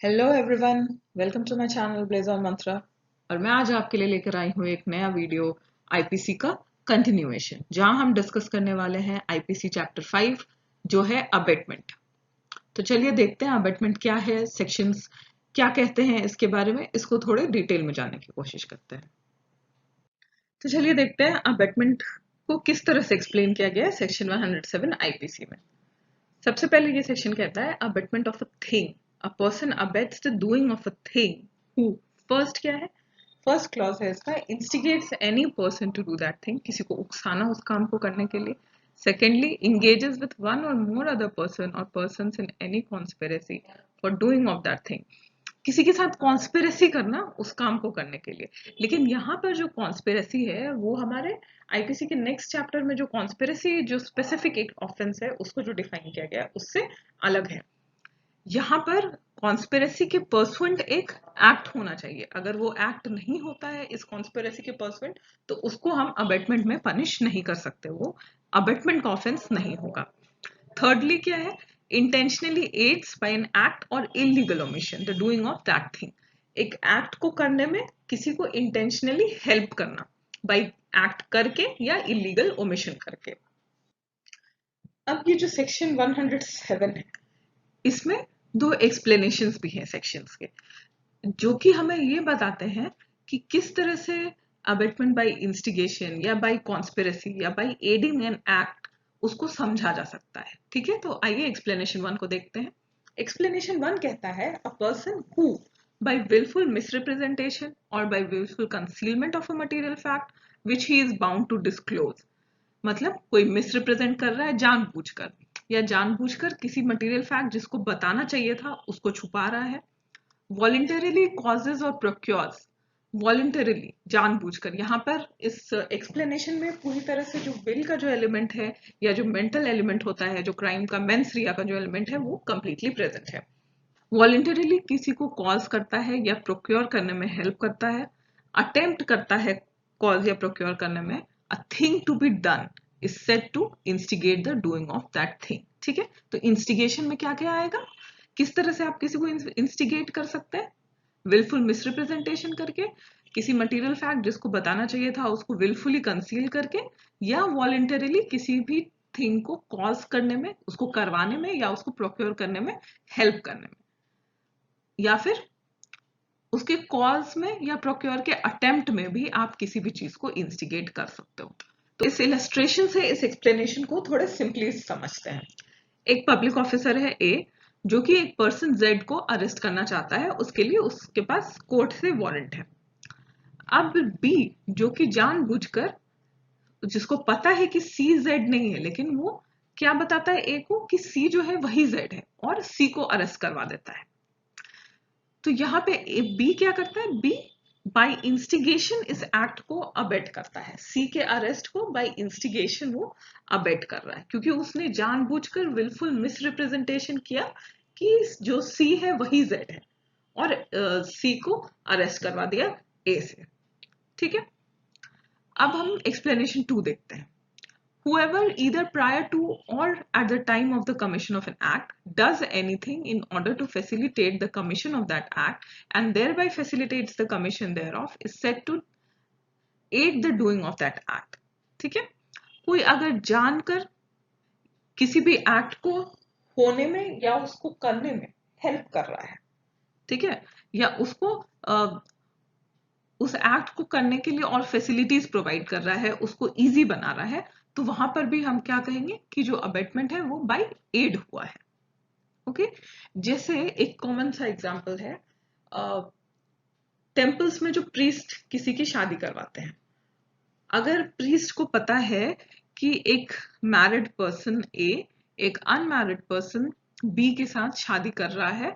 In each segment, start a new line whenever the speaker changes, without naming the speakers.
Hello everyone, welcome to my channel Blaze on Mantra. और मैं आज आपके लिए लेकर आई हूँ एक नया वीडियो आईपीसी का कंटिन्यूएशन, जहां हम डिस्कस करने वाले हैं आईपीसी चैप्टर 5 जो है अबेटमेंट। तो चलिए देखते हैं अबेटमेंट क्या है, सेक्शंस क्या कहते हैं इसके बारे में, इसको थोड़े डिटेल में जानने की कोशिश करते हैं। तो चलिए देखते हैं अबेटमेंट को किस तरह से एक्सप्लेन किया गया है सेक्शन 107 आईपीसी में। सबसे पहले ये सेक्शन कहता है abetment of a thing. A person abets the doing of a thing who. First क्या है, फर्स्ट क्लॉज है इसका, instigates any person to do that thing, किसी को उकसाना उस काम को करने के लिए। सेकेंडली, इंगेजेस विथ वन और मोर अदर पर्सन और persons in any conspiracy for doing of that thing, किसी के साथ कॉन्स्पिरेसी करना उस काम को करने के लिए। लेकिन यहाँ पर जो कॉन्स्पिरेसी है वो हमारे आईपीसी के नेक्स्ट चैप्टर में जो कॉन्स्पिरेसी जो स्पेसिफिक एक ऑफेंस है उसको जो डिफाइन किया गया है उससे अलग है। यहाँ पर कॉन्स्पिरेसी के पर्सुएंट एक एक्ट होना चाहिए। अगर वो एक्ट नहीं होता है इस कॉन्स्पिरेसी के पर्सुएंट तो उसको हम अबेटमेंट में पनिश नहीं कर सकते, वो अबेटमेंट का ऑफेंस नहीं होगा। थर्डली क्या है, intentionally aids by an act और illegal omission the doing of that thing. एक एक्ट को करने में किसी को इंटेंशनली हेल्प करना बाय एक्ट करके या इलीगल ओमिशन करके। अब ये जो सेक्शन 107 है इसमें दो एक्सप्लेनेशंस भी हैं सेक्शंस के, जो कि हमें ये बताते हैं कि किस तरह से अबेटमेंट बाय इंस्टिगेशन या बाय कॉन्स्पिरेसी या बाय एडिंग एन एक्ट उसको समझा जा सकता है। ठीक है, तो आइए एक्सप्लेनेशन 1 को देखते हैं। एक्सप्लेनेशन 1 कहता है a person who by wilful misrepresentation और by wilful concealment of a material fact which he is bound to disclose, मतलब कोई मिसरिप्रेजेंट कर रहा है जानबूझकर या जानबूझकर किसी मटेरियल फैक्ट जिसको बताना चाहिए था उसको छुपा रहा है। वॉलंटरीली कॉजेज और प्रोक्योर्स, वॉलंटरीली जानबूझकर, यहाँ पर इस एक्सप्लेनेशन में पूरी तरह से जो विल का जो एलिमेंट है या जो मेंटल एलिमेंट होता है, जो क्राइम का मेंस रिया का जो एलिमेंट है वो कंप्लीटली प्रेजेंट है। वॉलंटरीली किसी को कॉज करता है या प्रोक्योर करने में हेल्प करता है, अटेम्प्ट करता है कॉज या प्रोक्योर करने में। A thing to be done is said to instigate the doing of that thing. ठीक है, तो इंस्टिगेशन में क्या क्या आएगा, किस तरह से आप किसी को इंस्टिगेट कर सकते हैं, विलफुल मिसरिप्रेजेंटेशन करके, किसी मटेरियल फैक्ट जिसको बताना चाहिए था उसको विलफुली कंसील करके, या वॉलंटरीली किसी भी थिंग को कॉज करने में, उसको करवाने में या उसको प्रोक्योर करने में हेल्प करने में, या फिर उसके कॉज में या प्रोक्योर के अटेम्प्ट में भी आप किसी भी चीज को इंस्टिगेट कर सकते हो। तो इस इलस्ट्रेशन से इस एक्सप्लेनेशन को थोड़े सिंपली समझते हैं। एक पब्लिक ऑफिसर है ए जो कि एक पर्सन जेड को अरेस्ट करना चाहता है, उसके लिए उसके पास कोर्ट से वारंट है। अब बी जो कि जानबूझकर, जिसको पता है कि सी जेड नहीं है, लेकिन वो क्या बताता है ए को कि सी जो है वही जेड है और सी को अरेस्ट करवा देता है। तो यहाँ पे बी क्या करता है, बी बाय इंस्टिगेशन इस एक्ट को अबेट करता है, सी के अरेस्ट को बाय इंस्टिगेशन वो अबेट कर रहा है, क्योंकि उसने जानबूझकर विलफुल मिसरिप्रेजेंटेशन किया कि जो सी है वही जेड है और सी को अरेस्ट करवा दिया ए से। ठीक है, अब हम एक्सप्लेनेशन 2 देखते हैं। Whoever, either prior to or at the time of the commission of an act, does anything in order to facilitate the commission of that act and thereby facilitates the commission thereof is said to aid the doing of that act. ठीक है, कोई अगर जानकर किसी भी act को होने में या उसको करने में हेल्प कर रहा है, ठीक है, या उसको उस एक्ट को करने के लिए और फैसिलिटीज प्रोवाइड कर रहा है, उसको इजी बना रहा है, तो वहां पर भी हम क्या कहेंगे कि जो अबेटमेंट है वो बाय एड हुआ है। ओके, जैसे एक कॉमन सा एग्जांपल है, टेम्पल्स में जो प्रीस्ट किसी की शादी करवाते हैं, अगर प्रीस्ट को पता है कि एक मैरिड पर्सन ए एक अनमैरिड पर्सन बी के साथ शादी कर रहा है,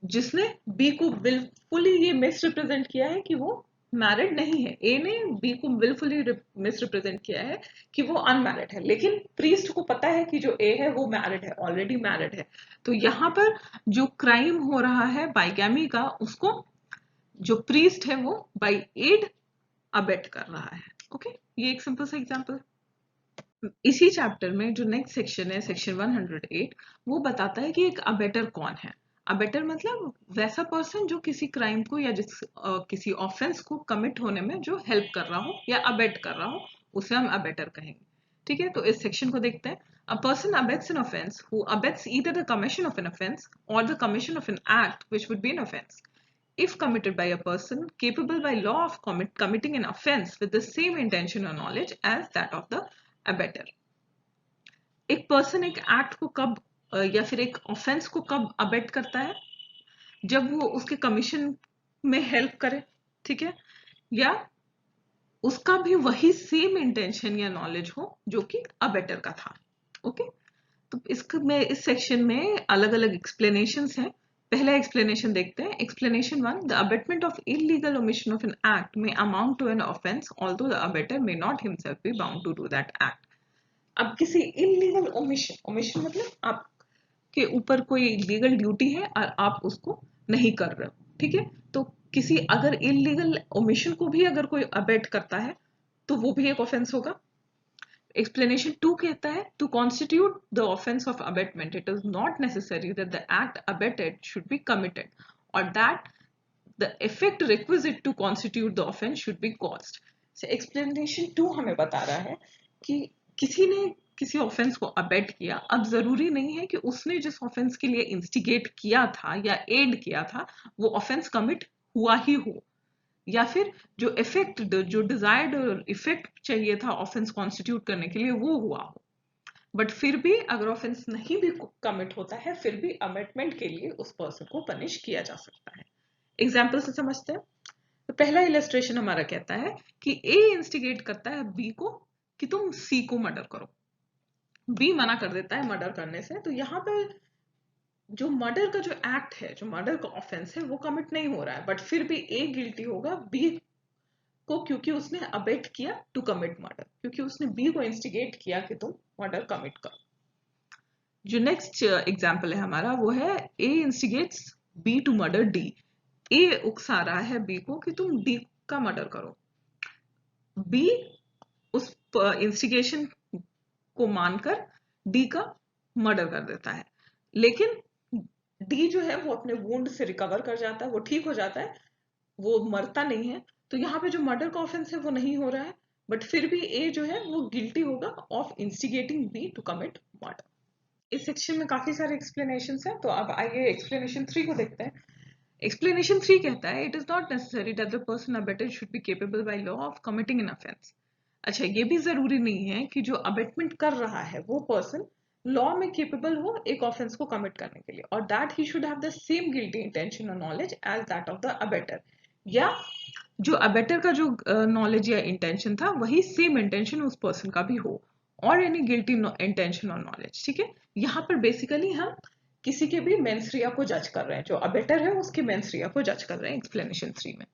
जिसने बी को बिल्कुली ये मिसरिप्रेजेंट किया है कि वो मैरिड नहीं है, ए ने बी को बिल्कुली मिसरिप्रेजेंट किया है कि वो अनमैरिड है, लेकिन प्रीस्ट को पता है कि जो ए है वो मैरिड है, ऑलरेडी मैरिड है। तो यहाँ पर जो क्राइम हो रहा है बाइगैमी का, उसको जो प्रीस्ट है वो बाई एड अबेट कर रहा है। ओके, ये एक सिंपल सा एग्जांपल है। इसी चैप्टर में जो नेक्स्ट सेक्शन है, सेक्शन 108, वो बताता है कि एक अबेटर कौन है। अबेटर मतलब वैसा पर्सन जो किसी क्राइम को या किसी ऑफेंस को कमिट होने में जो हेल्प कर रहा हो या अबेट कर रहा हो, उसे हम अबेटर कहेंगे। ठीक है, तो इस सेक्शन को देखते हैं। A person abets an offense who abets either the commission of an offense or the commission of an act which would be an offense if committed by a person capable by law of committing an offense with the same intention or knowledge as that of the abetter। एक person एक act को कब या फिर एक offence को कब abate करता है? जब वो उसके कमीशन में हेल्प करे, ठीक है, या उसका भी वही सेम इंटेंशन या नॉलेज हो जो कि अबेटर का था। ओके, तो इसमें इस सेक्शन में अलग अलग एक्सप्लेनेशंस हैं। पहला एक्सप्लेनेशन देखते हैं। Explanation 1, the abetment of illegal omission of an act may amount to an offence although the abettor may not himself be bound to do that act. अब किसी इलीगल ओमिशन मतलब आपके ऊपर कोई लीगल ड्यूटी है और आप उसको नहीं कर रहे हो, ठीक है, तो किसी अगर इलीगल ओमिशन को भी अगर कोई अबेट करता है तो वो भी एक ऑफेंस होगा। एक्सप्लेनेशन 2 कहता है, to constitute the offence of abetment it is not necessary that the act abetted should be committed और that the effect requisite to constitute the offence should be caused. Explanation 2 हमें बता रहा है कि किसी ने किसी ऑफेंस को अबेट किया। अब जरूरी नहीं है कि उसने जिस ऑफेंस के लिए इंस्टिगेट किया था या एड किया था वो ऑफेंस कमिट हुआ ही हो, या फिर जो इफेक्ट जो डिजायर्ड इफेक्ट चाहिए था ऑफेंस कॉन्स्टिट्यूट करने के लिए वो हुआ हो। बट फिर भी अगर ऑफेंस नहीं भी कमिट होता है फिर भी अमेटमेंट के लिए उस पर्सन को पनिश किया जा सकता है। एग्जाम्पल से समझते हैं। तो पहला इलस्ट्रेशन हमारा कहता है कि ए इंस्टिगेट करता है बी को कि तुम सी को मर्डर करो। बी मना कर देता है मर्डर करने से, तो यहाँ पे जो मर्डर का जो एक्ट है, जो मर्डर का ऑफेंस है वो कमिट नहीं हो रहा है, बट फिर भी ए गिल्टी होगा बी को क्योंकि उसने अबेट किया टू कमिट मर्डर, क्योंकि उसने बी को इंस्टिगेट किया कि तुम मर्डर कमिट करो। जो नेक्स्ट एग्जाम्पल है हमारा वो है A instigates B to murder D. A उकसा रहा है बी को कि तुम डी का मर्डर करो। बी उस इंस्टिगेशन को मानकर डी का मर्डर कर देता है, लेकिन डी जो है वो अपने वुंड से रिकवर कर जाता है, वो ठीक हो जाता है, वो मरता नहीं है। तो यहाँ पे जो मर्डर का ऑफेंस है वो नहीं हो रहा है, बट फिर भी ए जो है वो गिल्टी होगा of instigating B to commit murder. इस सेक्शन में काफी सारे एक्सप्लेनेशंस हैं, तो अब आइए एक्सप्लेनेशन 3 को देखते हैं। एक्सप्लेनेशन 3 कहता है, it is not necessary that the person abetted should be capable by law of committing an offence. अच्छा, ये भी जरूरी नहीं है कि जो अबेटमेंट कर रहा है वो पर्सन लॉ में केपेबल हो एक ऑफेंस को कमिट करने के लिए, और that he should have the same guilty intention और knowledge as that of the abettor, या जो अबेटर का जो नॉलेज या इंटेंशन था वही सेम इंटेंशन उस पर्सन का भी हो, और एनी गिल्टी इंटेंशन और नॉलेज। ठीक है, यहाँ पर बेसिकली हम किसी के भी मेंस्ट्रिया को जज कर रहे हैं, जो अबेटर है उसके मेंस्ट्रिया को जज कर रहे हैं एक्सप्लेनेशन 3 में।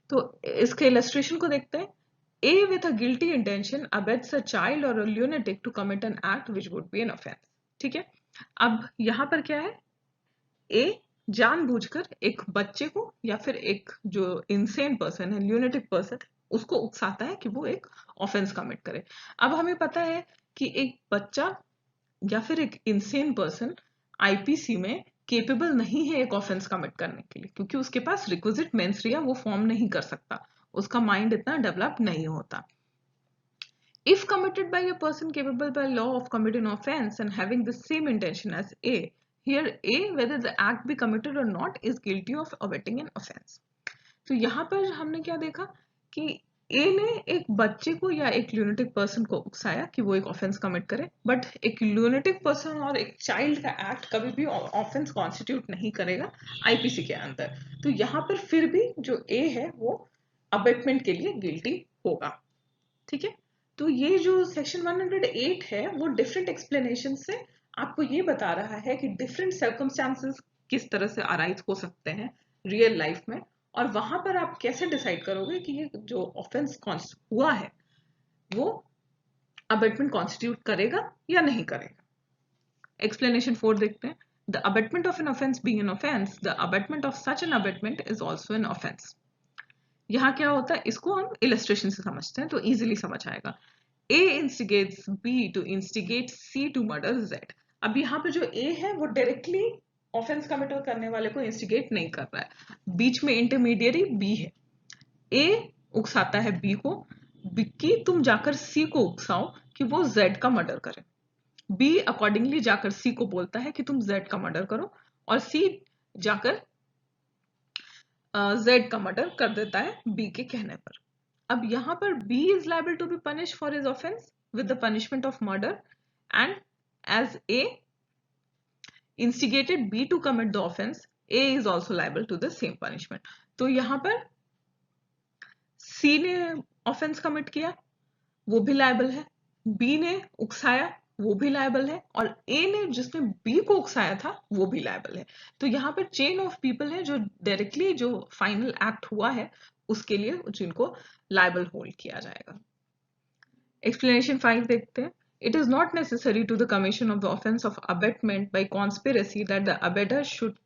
तो इसके इलस्ट्रेशन को देखते हैं। A with a guilty intention abets a child or a lunatic to commit an act which would be an offense। ठीक है, अब यहां पर क्या है, A जानबूझकर एक बच्चे को या फिर एक जो इंसेन पर्सन है, ल्यूनेटिक पर्सन, उसको उकसाता है कि वो एक ऑफेंस कमिट करे। अब हमें पता है कि एक बच्चा या फिर एक इंसेन पर्सन आईपीसी में केपेबल नहीं है एक ऑफेंस कमिट करने के लिए, क्योंकि उसके पास रिक्विजिट मेंस्ट्रिया वो फॉर्म नहीं कर सकता, उसका माइंड इतना डेवलप नहीं होता। If committed by a person capable by law of committing an offense and having the same intention as A, here A whether the act be committed or not is guilty of abetting an offense। तो यहाँ पर हमने क्या देखा कि ए ने एक बच्चे को या एक ल्यूनेटिक पर्सन को उकसाया कि वो एक ऑफेंस कमिट करे, बट एक ल्यूनेटिक पर्सन और एक चाइल्ड का एक्ट कभी भी ऑफेंस कॉन्स्टिट्यूट नहीं करेगा आईपीसी के अंदर। तो यहाँ पर फिर भी जो ए है वो अबेटमेंट के लिए गिल्टी होगा। ठीक है, तो ये जो सेक्शन 108 है वो डिफरेंट एक्सप्लेनेशन से आपको ये बता रहा है कि डिफरेंट सर्कमस्टांसेस किस तरह से अराइज हो सकते हैं रियल लाइफ में, और वहां पर आप कैसे डिसाइड करोगे कि ये जो ऑफेंस हुआ है वो अबेटमेंट कॉन्स्टिट्यूट करेगा या नहीं करेगा। एक्सप्लेनेशन 4 देखते हैं। The abetment of an offence being an offence, the abetment of such an abetment is also an offence. यहाँ क्या होता है, इसको हम इलस्ट्रेशन से समझते हैं तो इजीली समझ आएगा। A instigates B to instigate C to murder Z। अब यहाँ पे जो A है वो डायरेक्टली ऑफेंस कमिट करने वाले को इंस्टिगेट नहीं कर रहा है। बीच में इंटरमीडियरी बी है। ए उकसाता है बी को कि तुम जाकर सी को उकसाओ कि वो जेड का मर्डर करे। बी अकॉर्डिंगली जाकर सी को बोलता है कि तुम जेड का मर्डर करो, और सी जाकर जेड का मर्डर कर देता है बी के कहने पर। अब यहां पर B is liable to be punish for his offence with the punishment of murder, and as A instigated B to commit the offense, A is also liable to the same punishment. तो यहां पर C ने offence commit किया, वो भी liable है। B ने उकसाया, वो भी लायबल है, और A ने जिसने B को उकसाया था वो भी लायबल है। तो यहाँ पर चेन ऑफ पीपल है जो डायरेक्टली जो फाइनल एक्ट हुआ है उसके लिए जिनको लायबल होल्ड किया जाएगा। एक्सप्लेनेशन 5 देखते हैं। It is not necessary to the commission of the offense of abetment by conspiracy that the abettor should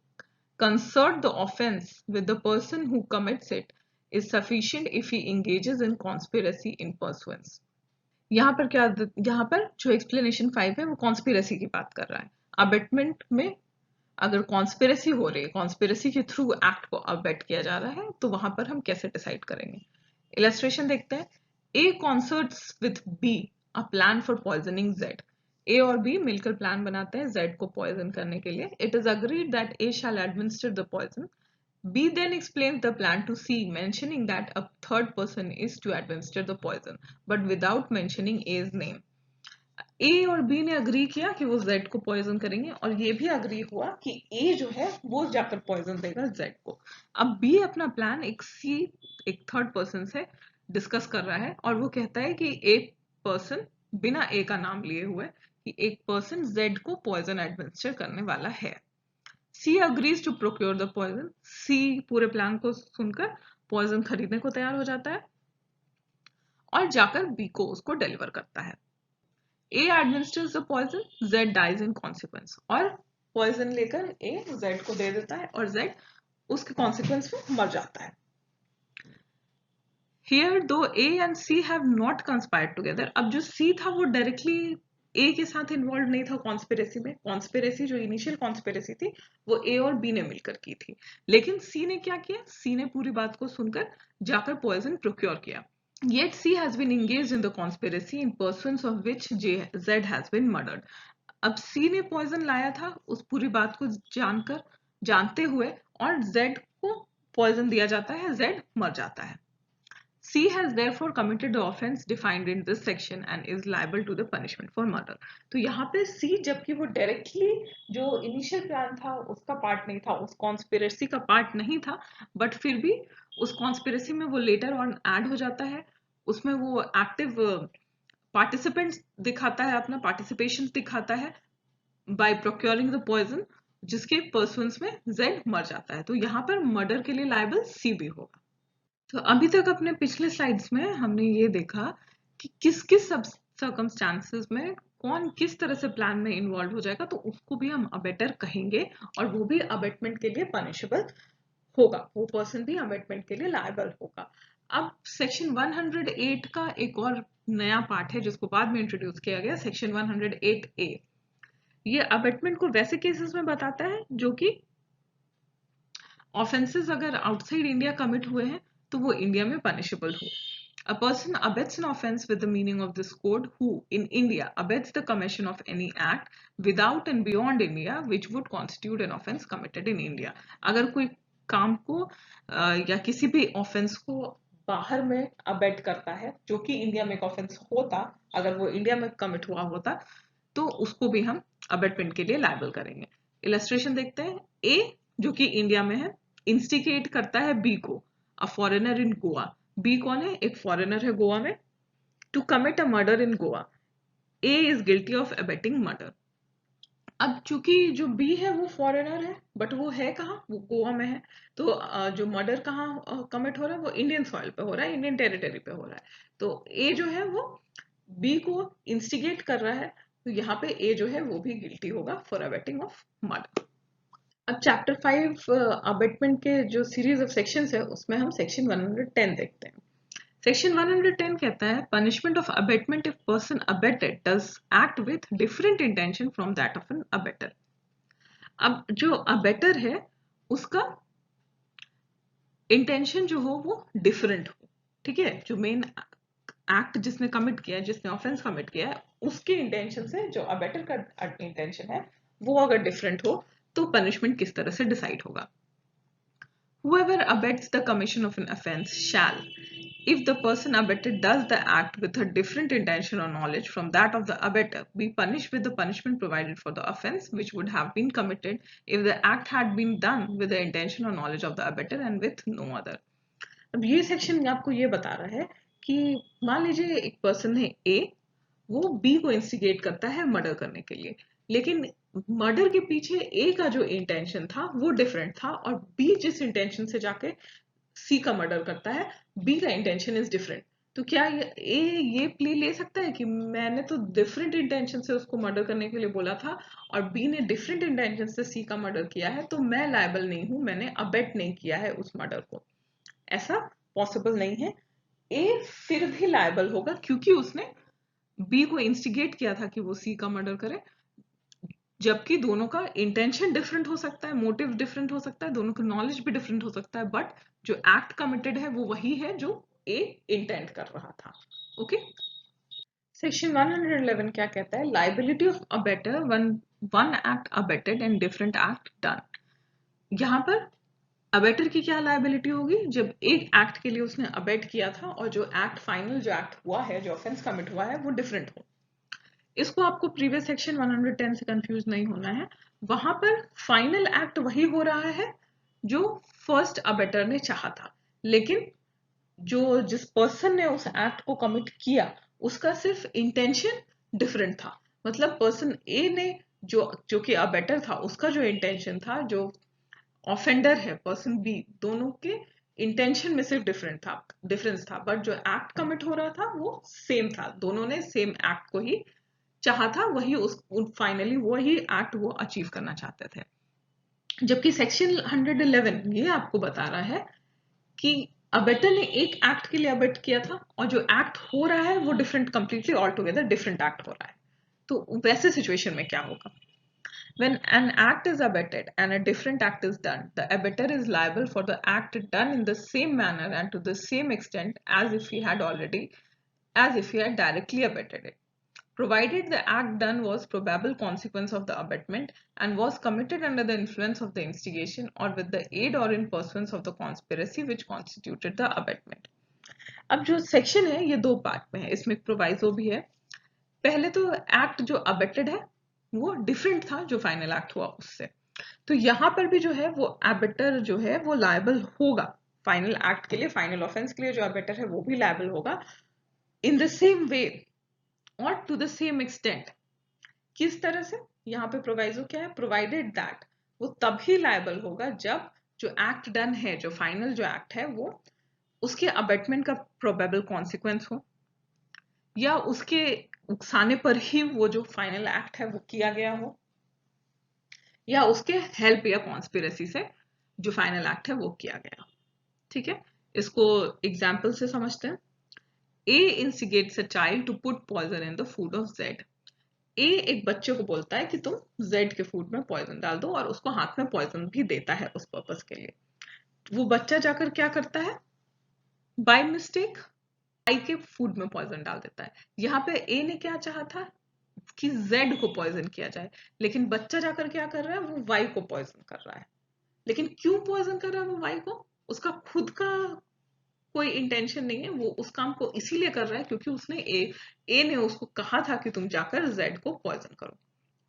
concert the offense with the person who commits it is sufficient if he engages in conspiracy in pursuance. यहाँ पर जो explanation 5 है वो conspiracy की बात कर रहा है। अबेटमेंट में अगर कॉन्स्पिरसी हो रही है, कॉन्स्पिरसी के थ्रू एक्ट को अबेट किया जा रहा है, तो वहां पर हम कैसे डिसाइड करेंगे। इलस्ट्रेशन देखते हैं। A concerts with B a plan for poisoning Z. A और बी मिलकर प्लान बनाते हैं जेड को पॉइजन करने के लिए। It is agreed that A shall administer the poison. B then explains the plan to C, mentioning that a third person is to administer the poison, but without mentioning A's name. A और B ने agree किया कि वो Z को poison करेंगे, और ये भी अग्री हुआ कि A जो है वो जाकर पॉइजन देगा Z को। अब B अपना प्लान एक थर्ड पर्सन से डिस्कस कर रहा है, और वो कहता है कि एक पर्सन बिना A का नाम लिए हुए कि एक पर्सन Z को पॉइजन एडमिनिस्टर करने वाला है। C agrees to procure the poison. C पूरे प्लान को सुनकर पॉइजन खरीदने को तैयार हो जाता है और जाकर B को उसको डिलीवर करता है। A administers the poison, Z dies in consequence. और पॉइजन लेकर A Z को दे देता है और Z उसके कॉन्सिक्वेंस में मर जाता है। Here though A and C have not conspired together. अब जो C था वो डायरेक्टली ए के साथ इन्वॉल्व नहीं था कॉन्स्पिरेसी में। कॉन्स्पिरेसी जो इनिशियल कॉन्स्पिरेसी थी वो ए और बी ने मिलकर की थी, लेकिन सी ने क्या किया, सी ने पूरी बात को सुनकर जाकर पॉइजन प्रोक्योर किया। Yet C has been engaged in the conspiracy in pursuance of which Z has been murdered. अब C ने पॉइजन लाया था उस पूरी बात को जानते हुए, और Z को पॉइजन दिया जाता है, Z मर जाता है। C has therefore committed the offense defined in this section and is liable to the punishment for murder. तो यहाँ पे C जबकि वो डायरेक्टली जो इनिशियल प्लान था उसका पार्ट नहीं था, उस कॉन्स्पिरेसी का पार्ट नहीं था, बट फिर भी उस कॉन्स्पिरेसी में वो लेटर ऑन ऐड हो जाता है। उसमें वो एक्टिव पार्टिसिपेंट्स दिखाता है, अपना पार्टिसिपेशन दिखाता है बाय प्रोक्योरिंग द पॉइजन, जिसके पर्सुएंस में Z मर जाता है। तो यहाँ पर मर्डर के लिए लायबल C भी होगा। तो अभी तक अपने पिछले स्लाइड्स में हमने ये देखा कि किस किस सर्कमस्टांसेस में कौन किस तरह से प्लान में इन्वॉल्व हो जाएगा, तो उसको भी हम अबेटर कहेंगे, और वो भी अबेटमेंट के लिए पनिशेबल होगा, वो पर्सन भी अबेटमेंट के लिए लायबल होगा। अब सेक्शन 108 का एक और नया पार्ट है जिसको बाद में इंट्रोड्यूस किया गया, सेक्शन 108A। ये अबेटमेंट को वैसे केसेस में बताता है जो कि ऑफेंसेस अगर आउटसाइड इंडिया कमिट हुए हैं तो वो इंडिया में पनिशेबल हो। A person abets an offense with the meaning of this code who, in India, abets the commission of any act without and beyond India which would constitute an offense committed in India. अगर कोई काम को या किसी भी offence को बाहर में अबेट करता है जो कि इंडिया में एक ऑफेंस होता, अगर वो इंडिया में कमिट हुआ होता तो उसको भी हम अबेटमेंट के लिए लायबल करेंगे। इलस्ट्रेशन देखते हैं। ए जो कि इंडिया में है इंस्टिगेट करता है बी को, a foreigner in Goa. B कौन है, एक फॉरेनर है गोवा में, to commit a murder in Goa. A is guilty of abetting murder. अब चूंकि जो बी है वो फॉरेनर है बट वो है कहाँ, वो गोवा में है, तो जो मर्डर कहाँ कमिट हो रहा है वो इंडियन सॉइल पे हो रहा है, इंडियन टेरिटरी पे हो रहा है। तो ए जो है वो बी को इंस्टिगेट कर रहा है, तो यहाँ पे ए जो है वो भी गिल्टी होगा फॉर अबेटिंग ऑफ मर्डर। अब चैप्टर 5 अबेटमेंट के जो सीरीज ऑफ सेक्शंस है उसमें हम सेक्शन 110 देखते हैं। सेक्शन 110 कहता है punishment of abetment if person abetted does act with different intention from that of an abettor. अब जो अबेटर है उसका इंटेंशन जो हो वो डिफरेंट हो, ठीक है, जो मेन एक्ट जिसने कमिट किया है, जिसने ऑफेंस कमिट किया है, उसके इंटेंशन से जो अबेटर का इंटेंशन है वो अगर डिफरेंट हो तो पनिशमेंट किस तरह से डिसाइड होगा। Whoever abets the commission of an offense shall, if the person abetted does the act with a different intention or knowledge from that of the abettor, be punished with the punishment provided for the offense which would have been committed if the act had been done with the intention or knowledge of the abettor and with no other. अब ये section आपको ये बता रहा है कि मान लीजिए एक पर्सन है ए, वो बी को इंस्टिगेट करता है मर्डर करने के लिए, लेकिन मर्डर के पीछे ए का जो इंटेंशन था वो डिफरेंट था, और बी जिस इंटेंशन से जाके सी का मर्डर करता है, बी का इंटेंशन इज डिफरेंट। तो क्या ये प्ले ले सकता है कि मैंने तो डिफरेंट इंटेंशन से उसको मर्डर करने के लिए बोला था और बी ने डिफरेंट इंटेंशन से सी का मर्डर किया है, तो मैं लायबल नहीं हूं, मैंने अबेट नहीं किया है उस मर्डर को? ऐसा पॉसिबल नहीं है। ए फिर भी लायबल होगा क्योंकि उसने बी को इंस्टिगेट किया था कि वो सी का मर्डर करे, जबकि दोनों का इंटेंशन डिफरेंट हो सकता है, मोटिव डिफरेंट हो सकता है, दोनों का नॉलेज भी डिफरेंट हो सकता है, बट जो एक्ट कमिटेड है वो वही है जो ए इंटेंट कर रहा था। ओके, सेक्शन 111 क्या कहता है? Liability of abettor one one act abetted and different act done. यहां पर अबेटर की क्या लायबिलिटी होगी? जब एक एक्ट के लिए उसने अबेट किया था और जो एक्ट फाइनल जो एक्ट हुआ है, जो ऑफेंस कमिट हुआ है, वो डिफरेंट हो। इसको आपको प्रीवियस सेक्शन 110 से कंफ्यूज नहीं होना है। वहां पर फाइनल एक्ट वही हो रहा है जो फर्स्ट अबेटर ने चाहा था, लेकिन जो जिस पर्सन ने उस एक्ट को कमिट किया उसका सिर्फ इंटेंशन डिफरेंट था। मतलब पर्सन ए ने जो कि अबेटर था, उसका जो इंटेंशन था, जो ऑफेंडर है पर्सन बी, दोनों के इंटेंशन में सिर्फ डिफरेंस था, बट जो एक्ट कमिट हो रहा था वो सेम था, दोनों ने सेम एक्ट को ही चाहा था, वही उस फाइनली वही एक्ट वो अचीव करना चाहते थे। जबकि सेक्शन 111 ये आपको बता रहा है कि अबेटर ने एक एक्ट के लिए अबेट किया था और जो एक्ट हो रहा है वो different, completely all together different act हो रहा है। तो वैसे सिचुएशन में क्या होगा? When an act is abetted and a different act is done, the abettor is liable for the act done in the same manner and to the same extent as if he had directly abetted it, provided the act done was probable consequence of the abetment and was committed under the influence of the instigation or with the aid or in pursuance of the conspiracy which constituted the abetment. अब जो section है ये दो part में है, इसमें proviso भी है। पहले तो एक्ट जो अबेटेड है वो डिफरेंट था जो फाइनल एक्ट हुआ उससे, तो यहां पर भी जो है वो अबेटर जो है वो लायबल होगा फाइनल एक्ट के लिए, फाइनल ऑफेंस के लिए जो अबेटर है वो भी लायबल होगा इन द सेम वे और टू द सेम एक्सटेंट। किस तरह से? यहाँ पे प्रोवाइजो क्या है? प्रोवाइडेड दैट, वो तभी लायबल होगा जब जो एक्ट डन है, जो फाइनल जो एक्ट है, वो उसके अबेटमेंट का प्रोबेबल कॉन्सिक्वेंस हो, या उसके उकसाने पर ही वो जो फाइनल एक्ट है वो किया गया हो, या उसके हेल्प या कॉन्स्पिरेसी से जो फाइनल एक्ट है वो किया गया। ठीक है, इसको एग्जाम्पल से समझते हैं। A instigates a child to put poison in the food of Z. A एक बच्चे को बोलता है कि तुम जेड के फूड में पॉइजन डाल दो, और उसको हाथ में पॉइजन भी देता है उस पर्पस के लिए। वो बच्चा जाकर क्या करता है? बाय मिस्टेक आई के फूड में पॉइजन डाल देता है। यहाँ पे ए ने क्या चाहा था कि जेड को पॉइजन किया जाए, लेकिन बच्चा जाकर क्या कर रहा है? वो वाई को पॉइजन कर रहा है। लेकिन क्यों पॉइजन कर रहा है वो वाई को? उसका खुद का कोई इंटेंशन नहीं है, वो उस काम को इसीलिए कर रहा है क्योंकि उसने ए ने उसको कहा था कि तुम जाकर जेड को पॉइजन करो।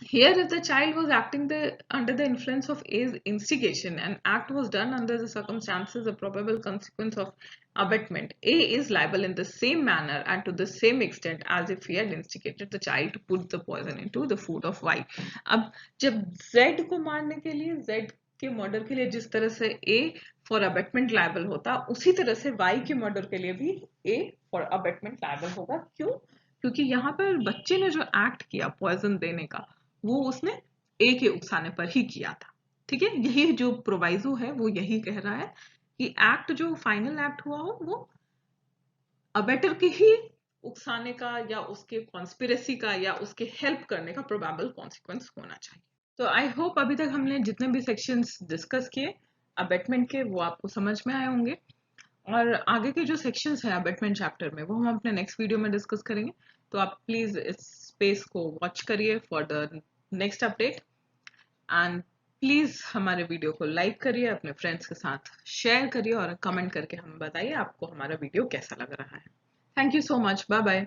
Here, if the child was acting under the influence of A's instigation and act was done under the circumstances, a probable consequence of abetment, A is liable in the same manner and to the same extent as if he had instigated the child to put the poison into the food of Y. अब जब Z को मारने के लिए, Z के murder के लिए जिस तरह से A फॉर अबेटमेंट लायबल होता, उसी तरह से Y के मर्डर के लिए भी A फॉर अबेटमेंट लायबल होगा। क्यों? क्योंकि यहाँ पर बच्चे ने जो एक्ट किया पॉइजन देने का, वो उसने ए के उकसाने पर ही किया था। ठीक है, यही जो प्रोवाइजो है वो यही कह रहा है कि एक्ट जो फाइनल एक्ट हुआ हो वो अबेटर के ही उकसाने का या उसके कॉन्स्पिरेसी का या उसके हेल्प करने का प्रोबेबल कॉन्सिक्वेंस होना चाहिए। तो आई होप अभी तक हमने जितने भी सेक्शंस डिस्कस किए अबेटमेंट के वो आपको समझ में आए होंगे, और आगे के जो सेक्शंस हैं अबेटमेंट चैप्टर में वो हम अपने नेक्स्ट वीडियो में डिस्कस करेंगे। तो आप प्लीज इस स्पेस को वॉच करिए for the next update, and please हमारे वीडियो को लाइक करिए, अपने फ्रेंड्स के साथ शेयर करिए और कमेंट करके हमें बताइए आपको हमारा वीडियो कैसा लग रहा है। Thank you so much, bye bye.